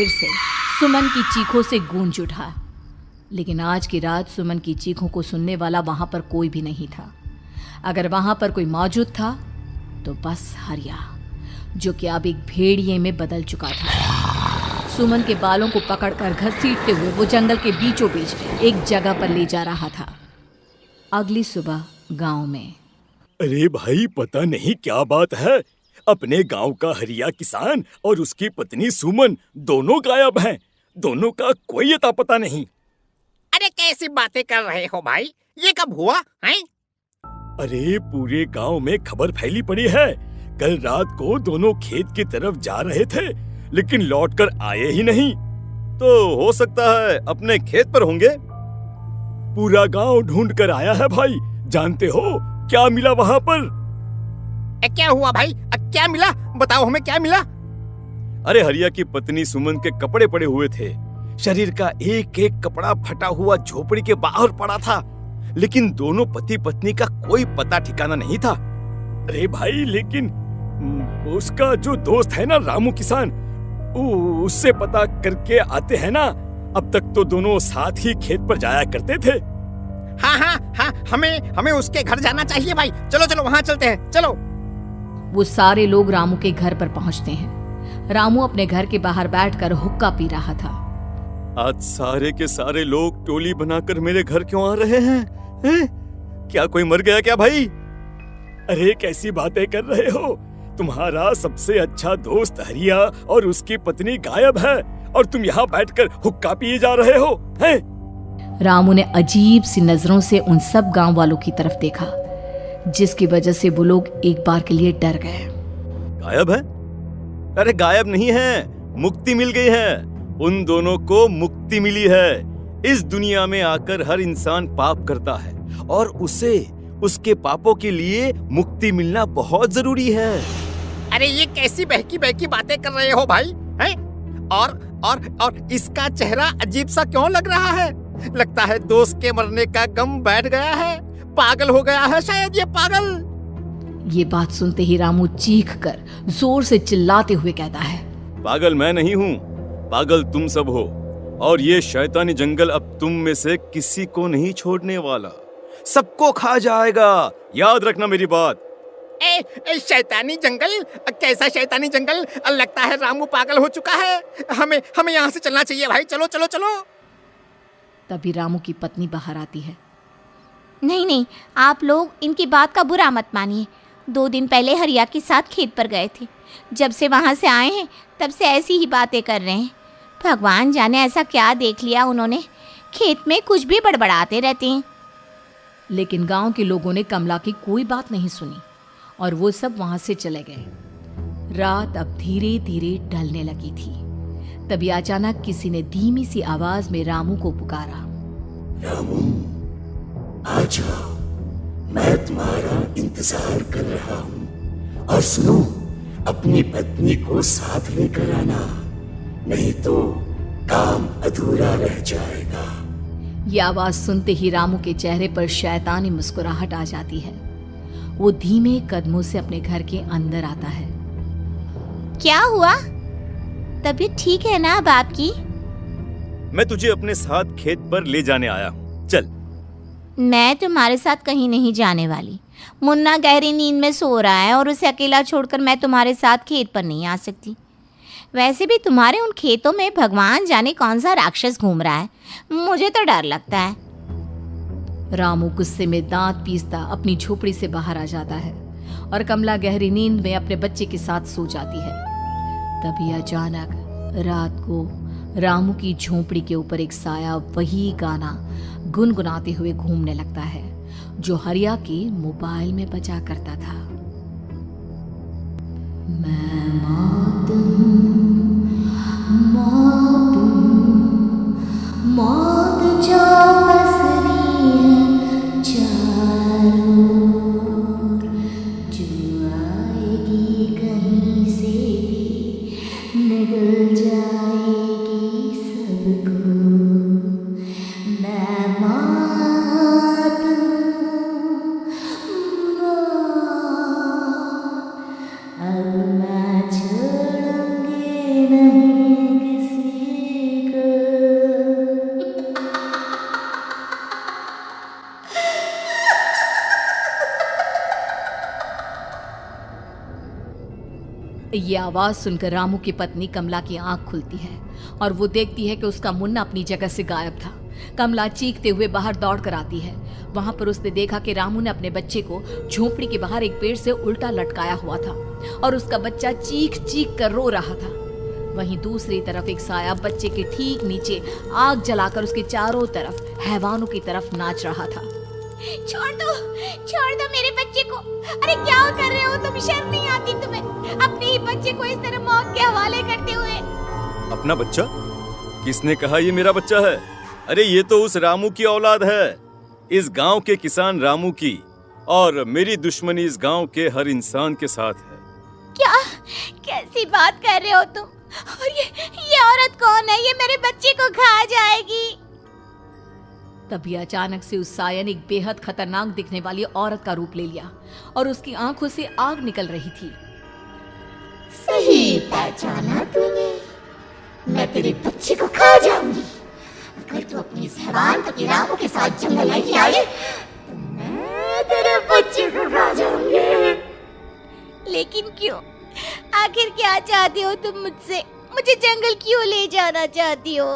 फिर से सुमन की चीखों से गूंज उठा। लेकिन आज की रात सुमन की चीखों को सुनने वाला वहां पर कोई भी नहीं था। अगर वहां पर कोई मौजूद था तो बस हरिया, जो कि अब एक भेड़िए में बदल चुका था। सुमन के बालों को पकड़कर घसीटते हुए वो जंगल के बीचों बीच एक जगह पर ले जा रहा था। अगली सुबह गांव में। अरे भाई, पता नहीं क्या बात है, अपने गांव का हरिया किसान और उसकी पत्नी सुमन दोनों गायब हैं। दोनों का कोई अता पता नहीं। अरे कैसी बातें कर रहे हो भाई, ये कब हुआ है? अरे पूरे गांव में खबर फैली पड़ी है। कल रात को दोनों खेत की तरफ जा रहे थे, लेकिन लौटकर आए ही नहीं। तो हो सकता है अपने खेत पर होंगे। पूरा गांव ढूंढ कर आया है भाई। जानते हो क्या मिला वहां पर? क्या हुआ भाई? क्या मिला? बताओ हमें, क्या मिला? अरे हरिया की पत्नी सुमन के कपड़े पड़े हुए थे। शरीर का एक एक कपड़ा फटा हुआ झोपड़ी के बाहर पड़ा था, लेकिन दोनों पति पत्नी का कोई पता ठिकाना नहीं था। अरे भाई, लेकिन उसका जो दोस्त है ना रामू किसान, उससे पता करके आते हैं ना। अब तक तो दोनों साथ ही खेत पर जाया करते थे। हाँ, हमें उसके घर जाना चाहिए भाई। चलो चलो वहाँ चलते हैं, चलो। वो सारे लोग रामू के घर पर पहुंचते हैं। रामू अपने घर के बाहर बैठकर हुक्का पी रहा था। आज सारे के सारे लोग टोली बनाकर मेरे घर क्यों आ रहे हैं? क्या कोई मर गया क्या भाई? अरे कैसी बातें कर रहे हो? तुम्हारा सबसे अच्छा दोस्त हरिया और उसकी पत्नी गायब है और तुम यहाँ बैठकर हुक्का पिए जा रहे हो हैं? रामू ने अजीब सी नजरों से उन सब गांव वालों की तरफ देखा, जिसकी वजह से वो लोग एक बार के लिए डर गए। गायब है? अरे गायब नहीं है, मुक्ति मिल गई है। उन दोनों को मुक्ति मिली है। इस दुनिया में आकर हर इंसान पाप करता है और उसे उसके पापों के लिए मुक्ति मिलना बहुत जरूरी है। अरे ये कैसी बहकी बहकी बातें कर रहे हो भाई, हैं? और इसका चेहरा अजीब सा क्यों लग रहा है? लगता है दोस्त के मरने का गम बैठ गया है। पागल हो गया है शायद ये पागल। ये बात सुनते ही रामू चीख कर जोर से चिल्लाते हुए कहता है, पागल मैं नहीं हूँ, पागल तुम सब हो। और ये शैतानी जंगल अब तुम में से किसी को नहीं छोड़ने वाला, सबको खा जाएगा। याद रखना मेरी बात। शैतानी जंगल? कैसा शैतानी जंगल? लगता है रामू पागल हो चुका है। हमें यहाँ से चलना चाहिए भाई। चलो चलो चलो। तभी रामू की पत्नी बाहर आती है। नहीं, आप लोग इनकी बात का बुरा मत मानिए। 2 दिन पहले हरिया के साथ खेत पर गए थे। जब से वहाँ से आए हैं तब से ऐसी ही बातें कर रहे हैं। भगवान जाने ऐसा क्या देख लिया उन्होंने, खेत में कुछ भी बड़बड़ाते रहते हैं। लेकिन गांव के लोगों ने कमला की कोई बात नहीं सुनी और वो सब वहां से चले गए। रात अब धीरे धीरे ढलने लगी थी। तभी अचानक किसी ने धीमी सी आवाज में रामू को पुकारा। रामू, आ जाओ, मैं तुम्हारा इंतजार कर रहा हूँ। और सुनो, अपनी पत्नी को साथ लेकर आना, नहीं तो काम अधूरा रह जाएगा। ये आवाज सुनते ही रामू के चेहरे पर शैतानी मुस्कुराहट आ जाती है। वो धीमे कदमों से अपने घर के अंदर आता है। क्या हुआ? तबीयत ठीक है ना अब आपकी? मैं तुझे अपने साथ खेत पर ले जाने आया हूँ, चल। मैं तुम्हारे साथ कहीं नहीं जाने वाली। मुन्ना गहरी नींद में सो रहा है और उसे अकेला छोड़कर मैं तुम्हारे साथ खेत पर नहीं आ सकती। वैसे भी तुम्हारे उन खेतों में भगवान जाने कौन सा राक्षस घूम रहा है, मुझे तो डर लगता है। रामू गुस्से में दांत पीसता अपनी झोपड़ी से बाहर आ जाता है और कमला गहरी नींद में अपने बच्चे के साथ सो जाती है। तभी अचानक रात को रामू की झोपड़ी के ऊपर एक साया वही गाना गुनगुनाते हुए घूमने लगता है जो हरिया के मोबाइल में बजा करता था। मैं मौत हूँ, मौत हूँ, मौत जो पसरी है चारों ओर, जो आएगी कहीं से भी निगल जाएगी सबको। मैं मौत हूँ, अब मैं छोड़ूंगी नहीं किसी ये आवाज सुनकर रामू की पत्नी कमला की आंख खुलती है और वो देखती है कि उसका मुन्ना अपनी जगह से गायब था। कमला चीखते हुए बाहर दौड़ कर आती है। वहां पर उसने देखा कि रामू ने अपने बच्चे को झोपड़ी के बाहर एक पेड़ से उल्टा लटकाया हुआ था और उसका बच्चा चीख चीख कर रो रहा था। वहीं दूसरी तरफ एक साया बच्चे के ठीक नीचे आग जलाकर उसके चारों तरफ हैवानों की तरफ नाच रहा था। छोड़ दो मेरे बच्चे को। अरे क्या कर रहे हो तुम? शर्म नहीं आती तुम्हें अपने ही बच्चे को इस तरह मौत के हवाले करते हुए? अपना बच्चा? किसने कहा ये मेरा बच्चा है? अरे ये तो उस रामू की औलाद है, इस गांव के किसान रामू की, और मेरी दुश्मनी इस गांव के हर इंसान के साथ है। क्या? कैसी बात कर रहे हो तुम? और ये औरत कौन है? ये मेरे बच्चे को खा जाएगी। तभी अचानक से उस साया ने एक बेहद खतरनाक दिखने वाली औरत का रूप ले लिया और उसकी आंखों से आग निकल रही थी। सही पहचाना तूने, मैं तेरे बच्चे को खा जाऊंगी। अगर तू अपनी इस हैवान पति रामू के साथ जंगल नहीं आई तो मैं तेरे बच्चे को खा जाऊंगी। लेकिन क्यों? आखिर क्या चाहती हो तुम मुझसे? मुझे जंगल क्यों ले जाना चाहती हो?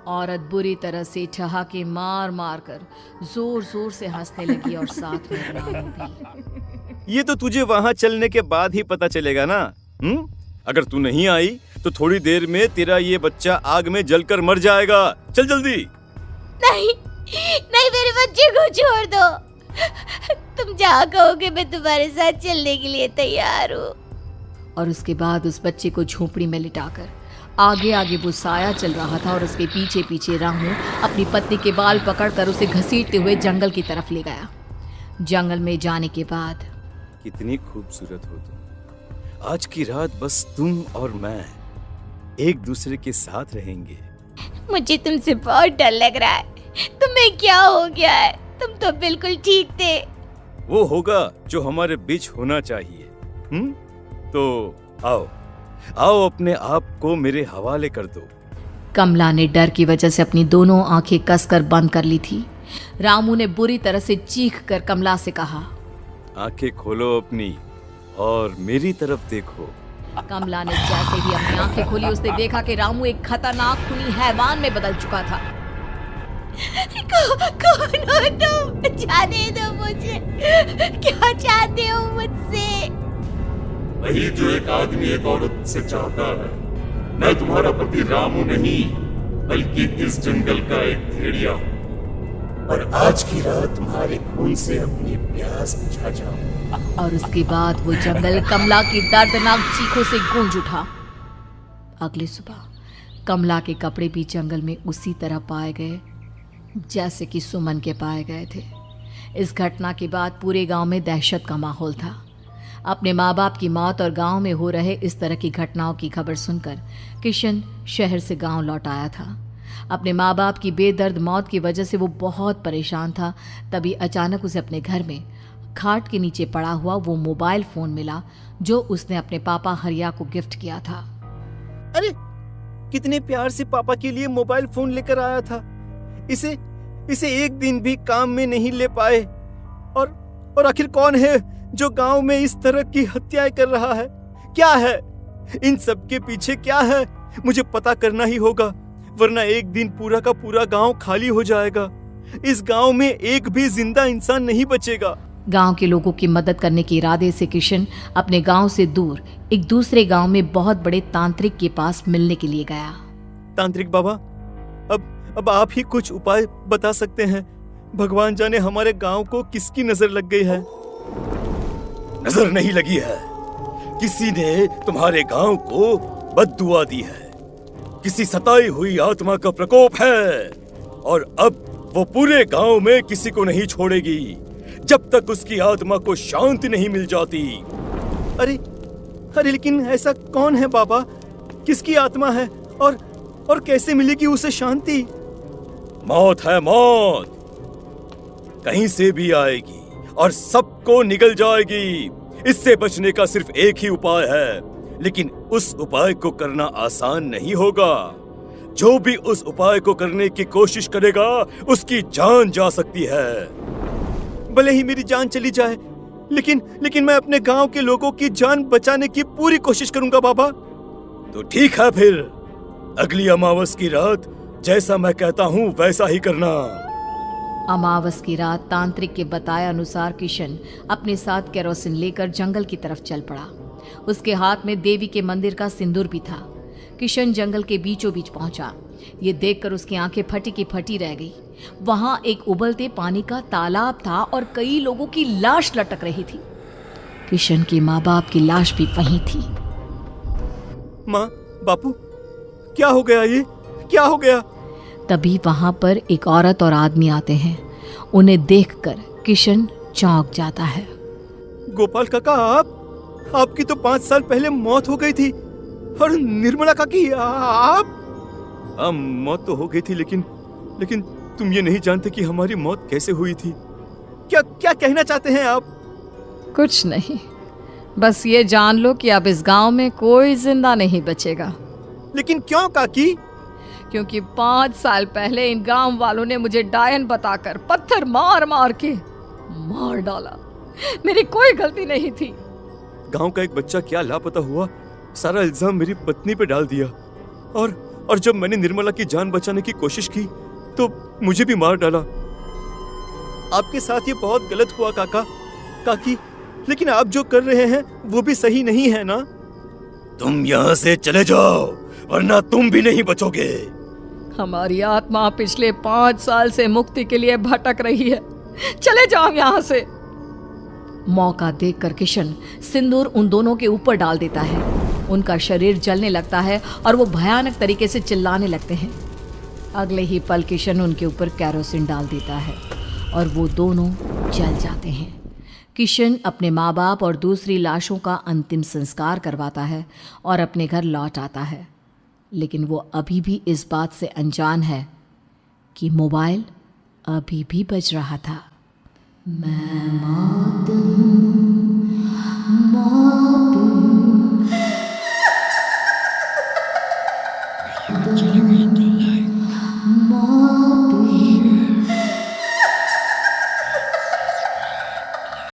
औरत बुरी तरह से ठहाके मार मार कर जोर जोर से हंसने लगी और साथ में रामू भी। ये तो तुझे वहां चलने के बाद ही पता चलेगा ना। अगर तू नहीं आई तो थोड़ी देर में तेरा ये बच्चा आग में जलकर मर जाएगा। चल जल्दी। नहीं, मेरे बच्चे को छोड़ दो। तुम जहाँ कहोगे मैं तुम्हारे साथ चलने के लिए तैयार हूँ। और उसके बाद उस बच्चे को झोपड़ी में लिटाकर आगे आगे वो साया चल रहा था और उसके पीछे पीछे रामू अपनी पत्नी के बाल पकड़कर उसे घसीटते हुए जंगल की तरफ ले गया। जंगल में जाने के बाद, कितनी खूबसूरत हो तुम। आज की रात बस तुम और मैं एक दूसरे के साथ रहेंगे। मुझे तुमसे बहुत डर लग रहा है। तुम्हें क्या हो गया है? तुम तो बिल्कुल ठीक थे। वो होगा जो हमारे बीच होना चाहिए। तो आओ अपने आप को मेरे हवाले कर दो। कमला ने डर की वजह से अपनी दोनों आंखें कसकर बंद कर ली थी। रामू ने बुरी तरह से चीख कर कमला से कहा, आंखें खोलो अपनी और मेरी तरफ देखो। कमला ने जैसे ही अपनी आंखें खोली उसने देखा कि रामू एक खतरनाक खूनी हैवान में बदल चुका था। कौन हो तुम? जाने दो मुझे। क्या चाहते हो मुझसे? वही जो एक आदमी एक औरत से चाहता है। मैं तुम्हारा पति रामू नहीं, बल्कि इस जंगल का एक भेड़िया हूँ, और आज की रात तुम्हारे खून से अपनी प्यास बुझा जाऊं। और उसके बाद वो जंगल कमला की दर्दनाक चीखों से गूंज उठा। अगली सुबह कमला के कपड़े भी जंगल में उसी तरह पाए गए जैसे कि सुमन के पाए गए थे। इस घटना के बाद पूरे गांव में दहशत का माहौल था। अपने माँ बाप की मौत और गांव में हो रहे इस तरह की घटनाओं की खबर सुनकर किशन शहर से गांव लौट आया था। अपने माँ बाप की बेदर्द मौत की वजह से वो बहुत परेशान था। तभी अचानक उसे अपने घर में खाट के नीचे पड़ा हुआ वो मोबाइल फोन मिला जो उसने अपने पापा हरिया को गिफ्ट किया था। अरे कितने प्यार से पापा के लिए मोबाइल फोन लेकर आया था। इसे एक दिन भी काम में नहीं ले पाए। और आखिर कौन है जो गांव में इस तरह की हत्याएं कर रहा है? क्या है इन सब के पीछे? क्या है? मुझे पता करना ही होगा, वरना एक दिन पूरा का पूरा गांव खाली हो जाएगा। इस गांव में एक भी जिंदा इंसान नहीं बचेगा। गांव के लोगों की मदद करने के इरादे से किशन अपने गांव से दूर एक दूसरे गांव में बहुत बड़े तांत्रिक के पास मिलने के लिए गया। तांत्रिक बाबा, अब आप ही कुछ उपाय बता सकते हैं। भगवान जाने हमारे गांव को किसकी नजर लग गई है। नजर नहीं लगी है, किसी ने तुम्हारे गांव को बद्दुआ दी है। किसी सताई हुई आत्मा का प्रकोप है और अब वो पूरे गांव में किसी को नहीं छोड़ेगी जब तक उसकी आत्मा को शांति नहीं मिल जाती। अरे लेकिन ऐसा कौन है बाबा? किसकी आत्मा है और कैसे मिलेगी उसे शांति? मौत है मौत, कहीं से भी आएगी और सबको निगल जाएगी। इससे बचने का सिर्फ एक ही उपाय है, लेकिन उस उपाय को करना आसान नहीं होगा। जो भी उस उपाय को करने की कोशिश करेगा उसकी जान जा सकती है। भले ही मेरी जान चली जाए, लेकिन मैं अपने गांव के लोगों की जान बचाने की पूरी कोशिश करूंगा बाबा। तो ठीक है, फिर अगली अमावस की रात जैसा मैं कहता हूँ वैसा ही करना। अमावस की रात तांत्रिक के बताए अनुसार किशन अपने साथ केरोसिन लेकर जंगल की तरफ चल पड़ा। उसके हाथ में देवी के मंदिर का सिंदूर भी था। किशन जंगल के बीचों बीच पहुंचा। ये देखकर उसकी आंखें फटी की फटी रह गई। वहां एक उबलते पानी का तालाब था और कई लोगों की लाश लटक रही थी। किशन के माँ बाप की लाश भी वहीं थी। माँ, बापू, क्या हो गया? ये क्या हो गया? तभी वहां पर एक औरत और आदमी आते हैं। उन्हें देखकर किशन चौंक जाता है। गोपाल काका, आपकी तो 5 साल पहले मौत हो गई थी। और निर्मला काकी, आप? मौत तो हो गई थी, लेकिन तुम ये नहीं जानते कि हमारी मौत कैसे हुई थी। क्या कहना चाहते हैं आप? कुछ नहीं, बस ये जान लो कि अब इस गांव में कोई जिंदा नहीं बचेगा। लेकिन क्यों काकी? क्योंकि 5 साल पहले इन गांव वालों ने मुझे डायन बताकर पत्थर मार मार के मार डाला। मेरी कोई गलती नहीं थी। गांव का एक बच्चा क्या लापता हुआ, सारा इल्जाम मेरी पत्नी पे डाल दिया। और जब मैंने निर्मला की जान बचाने की कोशिश की तो मुझे भी मार डाला। आपके साथ ये बहुत गलत हुआ काकी, लेकिन आप जो कर रहे हैं वो भी सही नहीं है ना? तुम यहाँ से चले जाओ, वरना तुम भी नहीं बचोगे। हमारी आत्मा पिछले 5 साल से मुक्ति के लिए भटक रही है। चले जाओ यहाँ से। मौका देखकर किशन सिंदूर उन दोनों के ऊपर डाल देता है। उनका शरीर जलने लगता है और वो भयानक तरीके से चिल्लाने लगते हैं। अगले ही पल किशन उनके ऊपर केरोसिन डाल देता है और वो दोनों जल जाते हैं। किशन अपने माँ बाप और दूसरी लाशों का अंतिम संस्कार करवाता है और अपने घर लौट आता है। लेकिन वो अभी भी इस बात से अनजान है कि मोबाइल अभी भी बज रहा था। मैं मौत हूँ, मौत